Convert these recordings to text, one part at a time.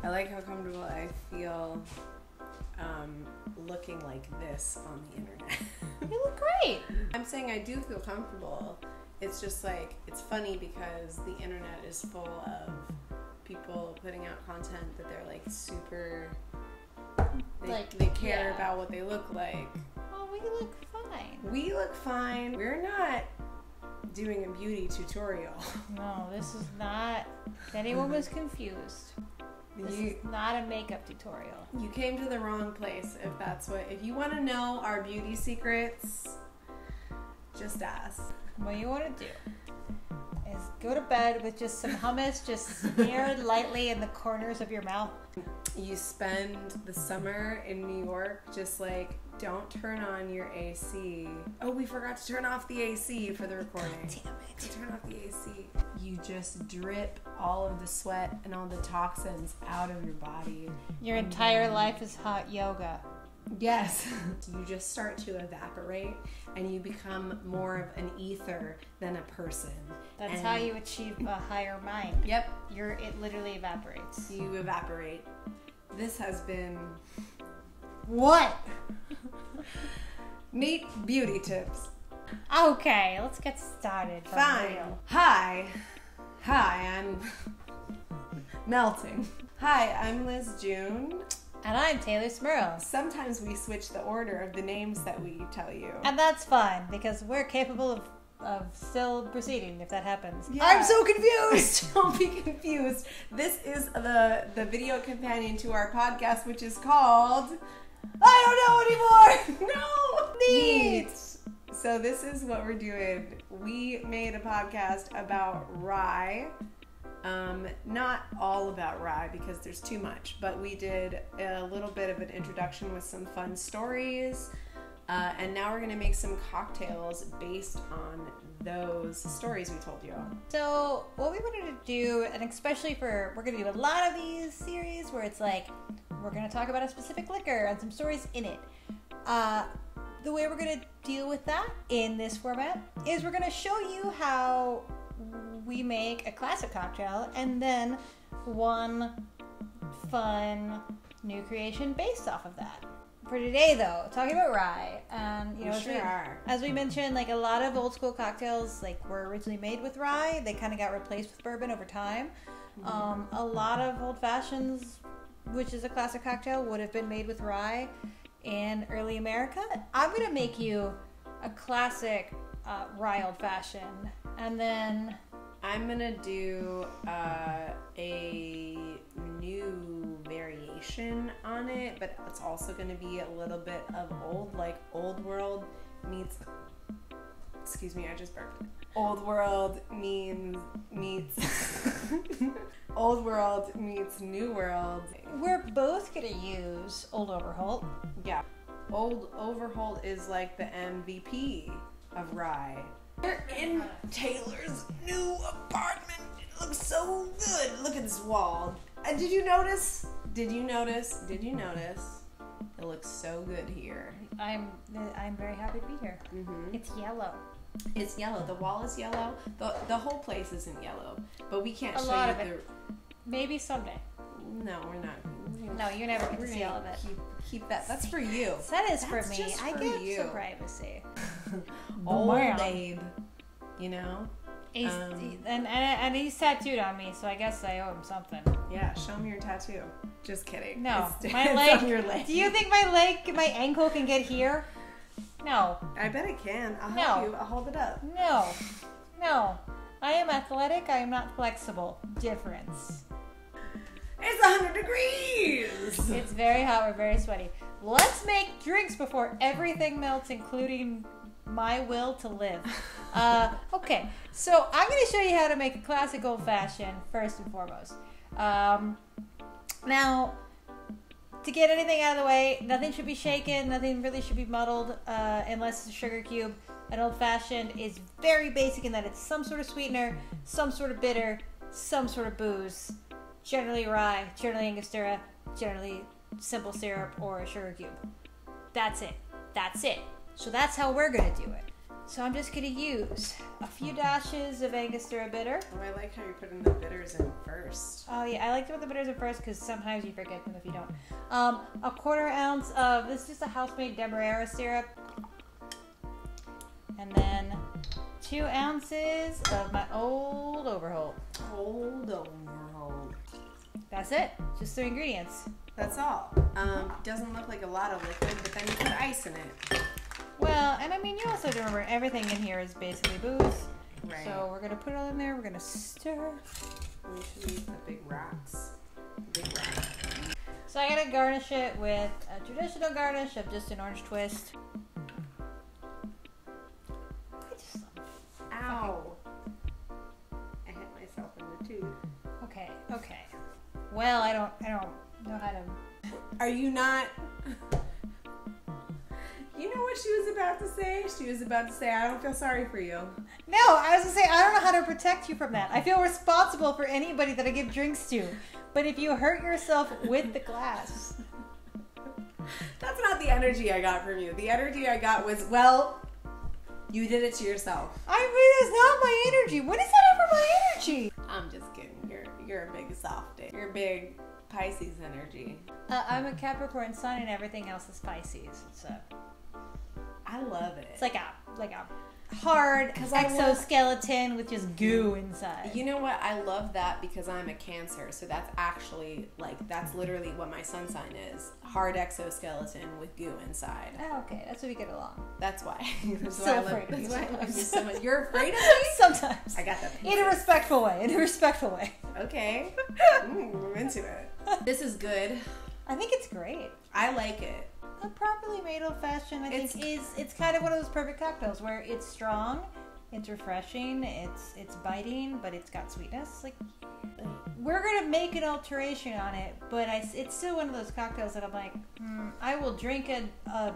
I like how comfortable I feel looking like this on the internet. You look great. I'm saying I do feel comfortable. It's just like, it's funny because the internet is full of people putting out content that they're like super, they care about what they look like. Oh, we look fine. We look fine. We're not doing a beauty tutorial. No, this is not, if anyone was confused, this is not a makeup tutorial. You came to the wrong place if you want to know our beauty secrets, just ask. What you want to do is go to bed with just some hummus just smeared lightly in the corners of your mouth. You spend the summer in New York just like, don't turn on your AC. Oh, we forgot to turn off the AC for the recording. Damn it. Turn off the AC. You just drip all of the sweat and all the toxins out of your body. Your entire life is hot yoga. Yes. You just start to evaporate and you become more of an ether than a person. That's how you achieve a higher mind. Yep. It literally evaporates. You evaporate. This has been what? Neat beauty tips. Okay, let's get started. Fine. Hi, I'm melting. Hi, I'm Liz June. And I'm Taylor Smurl. Sometimes we switch the order of the names that we tell you. And that's fine, because we're capable of still proceeding if that happens. Yeah. I'm so confused! Don't be confused. This is the video companion to our podcast, which is called I Don't Know Anymore! No! Neat! So this is what we're doing. We made a podcast about rye. Not all about rye because there's too much, but we did a little bit of an introduction with some fun stories, and now we're going to make some cocktails based on those stories we told you. So what we wanted to do, and especially we're going to do a lot of these series where it's like, we're going to talk about a specific liquor and some stories in it. The way we're going to deal with that in this format is we're going to show you how we make a classic cocktail and then one fun new creation based off of that. For today, though, talking about rye, and as we mentioned, like a lot of old school cocktails, like were originally made with rye. They kind of got replaced with bourbon over time. Mm-hmm. A lot of old fashions, which is a classic cocktail, would have been made with rye in early America. I'm gonna make you a classic rye old fashioned, and then I'm gonna do a new variation on it, but it's also gonna be a little bit of old world meets. Excuse me, I just burped. Old world meets old world meets new world. We're both gonna use Old Overholt. Yeah, Old Overholt is like the MVP of rye. We're in Taylor's new apartment. It looks so good. Look at this wall. Did you notice? It looks so good here. I'm very happy to be here. Mm-hmm. It's yellow. It's yellow. The wall is yellow. The whole place isn't yellow, but we can't show lot you of it. Maybe someday. No, we're not. No, you never get to see all of it. Keep that. That's for you. That is for me. Just I for get you. some privacy. Old Abe, you know. And he's tattooed on me, so I guess I owe him something. Yeah, show me your tattoo. Just kidding. No, it's my leg. on your leg. Do you think my ankle can get here? No. I bet it can. I'll help you. I'll hold it up. No. I am athletic. I am not flexible. Difference. It's 100 degrees. It's very hot. We're very sweaty. Let's make drinks before everything melts, including my will to live. Okay, so I'm going to show you how to make a classic old-fashioned first and foremost. Now, to get anything out of the way, nothing should be shaken, nothing really should be muddled unless it's a sugar cube. An old-fashioned is very basic in that it's some sort of sweetener, some sort of bitter, some sort of booze, generally rye, generally angostura, generally simple syrup or a sugar cube. That's it. So that's how we're going to do it. So I'm just going to use a few dashes of angostura bitter. Oh, I like how you're putting the bitters in first. Oh yeah, I like to put the bitters in first because sometimes you forget them if you don't. A 1/4 ounce of, this is just a house-made demerara syrup. And then 2 ounces of my Old Overholt. Old Overholt. That's it. Just 3 ingredients. That's all. Doesn't look like a lot of liquid, but then you put ice in it. Well, and I mean, you also have to remember everything in here is basically booze. Right. So we're going to put it all in there. We're going to stir. We should use the big rocks. Big rock. So I got to garnish it with a traditional garnish of just an orange twist. Ow. I hit myself in the tooth. Okay. Well, I don't know how to. Are you not? You know what she was about to say? She was about to say, I don't feel sorry for you. No, I was going to say, I don't know how to protect you from that. I feel responsible for anybody that I give drinks to. But if you hurt yourself with the glass. That's not the energy I got from you. The energy I got was, well, you did it to yourself. I mean, it's not my energy. When is that ever my energy? I'm just kidding. You're a big softie. You're a big Pisces energy. I'm a Capricorn sun and everything else is Pisces. So I love it. it's like a hard exoskeleton with just goo inside. You know what? I love that because I'm a Cancer. So that's actually, that's literally what my sun sign is. Hard exoskeleton with goo inside. Oh, okay. That's why we get along. That's why. I'm so afraid of you. That's why I love you so much. You're afraid of me? Sometimes. I got that. In a respectful way. Okay. We're into it. This is good. I think it's great. I like it. A properly made old fashioned, I think, it's kind of one of those perfect cocktails where it's strong, it's refreshing, it's biting, but it's got sweetness. Like, we're gonna make an alteration on it, but it's still one of those cocktails that I'm like, I will drink a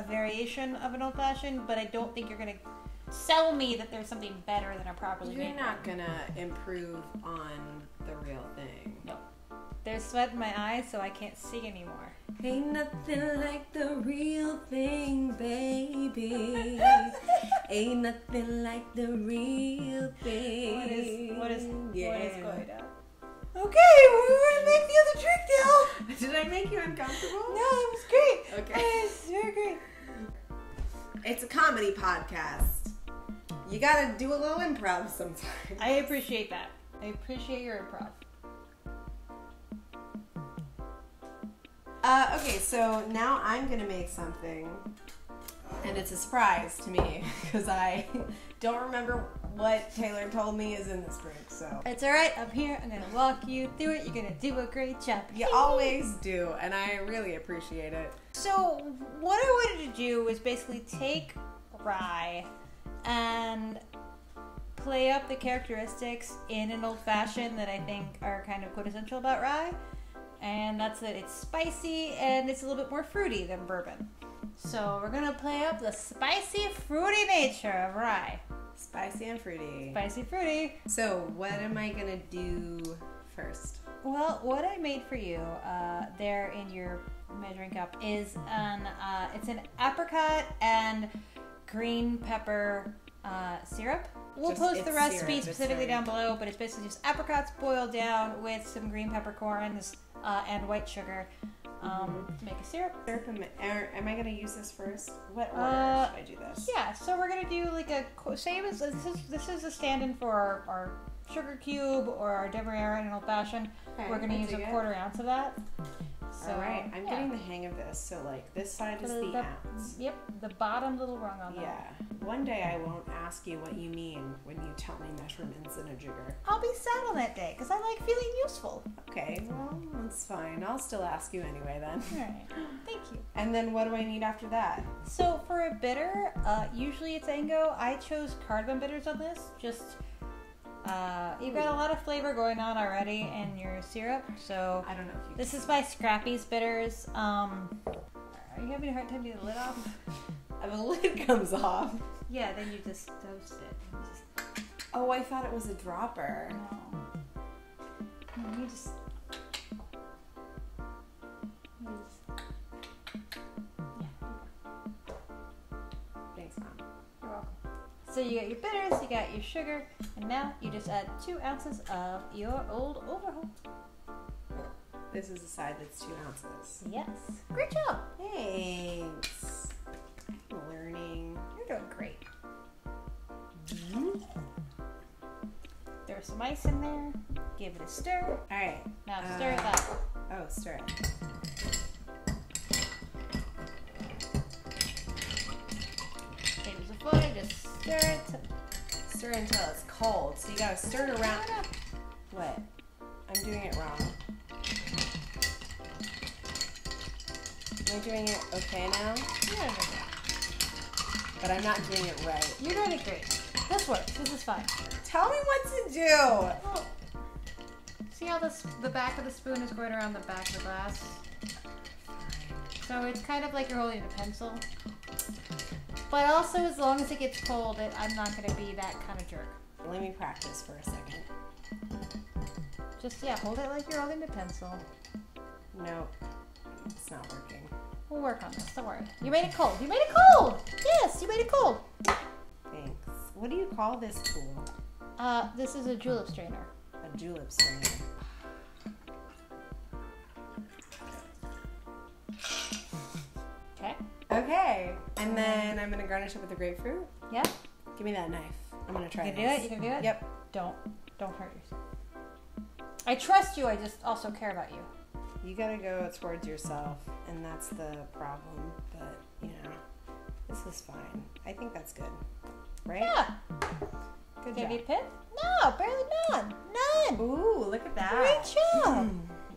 variation of an old fashioned, but I don't think you're gonna sell me that there's something better than a properly made. You're not gonna improve on the real thing. No. There's sweat in my eyes, so I can't see anymore. Ain't nothing like the real thing, baby. Ain't nothing like the real thing. What is going on? Okay, we're gonna make the other drink now. Did I make you uncomfortable? No, it was great. Okay. It was very great. It's a comedy podcast. You gotta do a little improv sometimes. I appreciate that. I appreciate your improv. Okay, so now I'm gonna make something, and it's a surprise to me because I don't remember what Taylor told me is in this drink. So It's alright, I'm here, I'm gonna walk you through it. You're gonna do a great job. you always do, and I really appreciate it. So, what I wanted to do was basically take rye and play up the characteristics in an old fashioned that I think are kind of quintessential about rye. And that's that it's spicy and it's a little bit more fruity than bourbon. So we're gonna play up the spicy, fruity nature of rye. Spicy and fruity. Spicy, fruity. So what am I gonna do first? Well, what I made for you there in your measuring cup is it's an apricot and green pepper syrup. We'll post the recipe specifically down below, but it's basically just apricots boiled down with some green peppercorns and white sugar to make a syrup. Am I going to use this first? What order should I do this? Yeah, so we're going to do like same as this is a stand-in for our sugar cube or our demerara in an old fashioned. Okay, we're going to use a 1/4 ounce of that. So, alright, I'm getting the hang of this. So like this side is the ounce. Yep, the bottom little rung on that. Yeah. One day I won't ask you what you mean when you tell me measurements in a jigger. I'll be sad on that day because I like feeling useful. Okay, well, that's fine. I'll still ask you anyway then. Alright, thank you. And then what do I need after that? So for a bitter, usually it's Ango. I chose cardamom bitters on this. Just you've got a lot of flavor going on already in your syrup. So I don't know if you. This is by Scrappy's Bitters. Are you having a hard time getting the lid off? The lid comes off. Yeah, then you just toast it. Oh, I thought it was a dropper. No, you just. Thanks, Mom. So you got your bitters, you got your sugar, and now you just add 2 ounces of your Old Overholt. This is a side that's 2 ounces. Yes. Great job. Thanks. I'm learning. You're doing great. Mm-hmm. Throw some ice in there. Give it a stir. All right. Now stir it up. Oh, stir it. Same as before, just stir it. Stir it until it's cold. So you gotta stir it around. What? I'm doing it wrong. Am I doing it okay now? Yeah. But I'm not doing it right. You're doing it great. This works. This is fine. Tell me what to do. Oh. See how the back of the spoon is going around the back of the glass? So it's kind of like you're holding a pencil. But also, as long as it gets cold, I'm not going to be that kind of jerk. Let me practice for a second. Just, hold it like you're holding a pencil. Nope. It's not working. We'll work on this. Don't worry. You made it cold. You made it cold! Yes, you made it cold. Thanks. What do you call this tool? This is a julep strainer. A julep strainer. Okay. Okay. And then I'm going to garnish it with the grapefruit. Yeah? Give me that knife. I'm going to try You this. can do it? You can do it? Yep. Don't hurt yourself. I trust you. I just also care about you. You got to go towards yourself, and that's the problem. But, this is fine. I think that's good. Right? Yeah. Good Do you job. need pith? No, barely none. None. Ooh, look at that. Great job.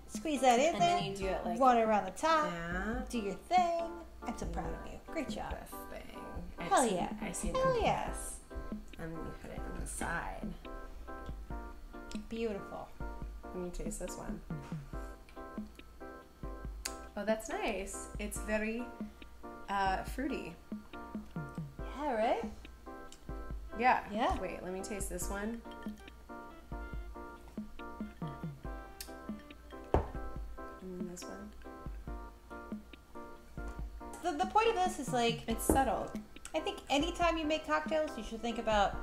Squeeze that in And there. then you do it like Water around the top. that. Do your thing. I'm so proud of you. Great job. Best thing. Hell yeah. I see Hell the yeah. yes. And then you put it on the side. Beautiful. Let me taste this one. Oh, that's nice. It's very fruity. Yeah, right? Yeah. Yeah. Wait, let me taste this one. And then this one. The point of this is like, It's subtle. I think anytime you make cocktails, you should think about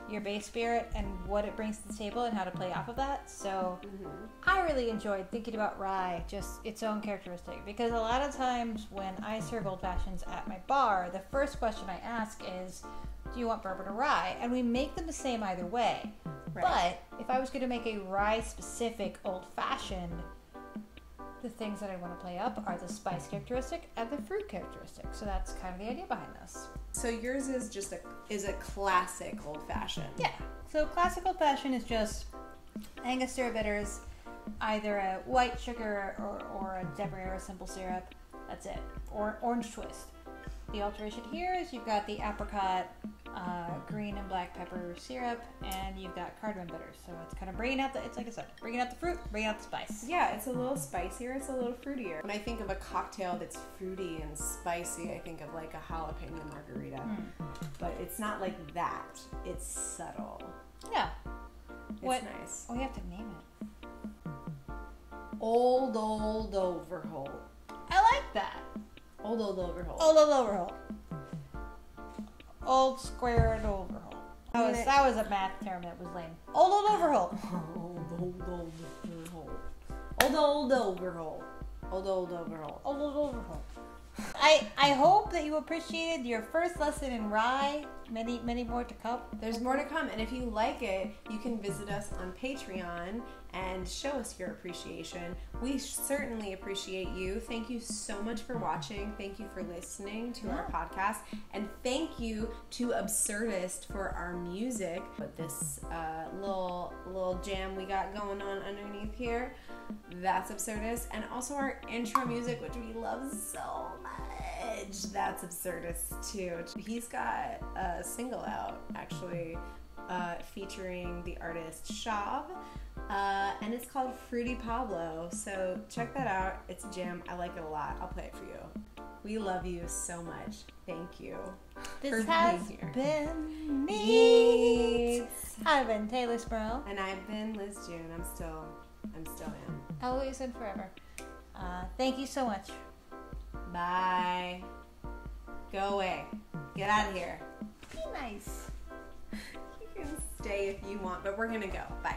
your base spirit and what it brings to the table and how to play off of that. So I really enjoyed thinking about rye, just its own characteristic, because a lot of times when I serve old fashions at my bar, the first question I ask is, do you want bourbon or rye? And we make them the same either way. Right. But if I was going to make a rye specific old fashioned, the things that I want to play up are the spice characteristic and the fruit characteristic. So that's kind of the idea behind this. So yours is just a classic old fashioned. Yeah. So classic old fashioned is just angostura bitters, either a white sugar or a Demerara simple syrup. That's it. Or orange twist. The alteration here is you've got the apricot, green and black pepper syrup, and you've got cardamom bitters. So it's kind of bringing out it's like I said, bringing out the fruit, bringing out the spice. Yeah, it's a little spicier, it's a little fruitier. When I think of a cocktail that's fruity and spicy, I think of like a jalapeno margarita. But it's not like that. It's subtle. Yeah. It's nice. We have to name it. Old Overholt. I like that. Old Overholt. Old Overholt. Old squared Overholt. That was a math term that was lame. Old Overholt. Old Overholt. Old Overholt. Old Overholt. Old Overholt. I hope that you appreciated your first lesson in rye. Many more to come. There's more to come, and if you like it, you can visit us on Patreon and show us your appreciation. We certainly appreciate you. Thank you so much for watching. Thank you for listening to our podcast, and thank you to Absurdist for our music. But this little jam we got going on underneath here, that's Absurdist, and also our intro music, which we love so much. That's Absurdist too. He's got a single out actually featuring the artist Shav, and it's called Fruity Pablo. So check that out. It's a jam. I like it a lot. I'll play it for you. We love you so much. Thank you. This for has being here. been neat. I've been Taylor Sproul. And I've been Liz June. I'm still am. Always and forever. Thank you so much. Bye. Go away. Get out of here. Be nice. You can stay if you want, but we're gonna go. Bye.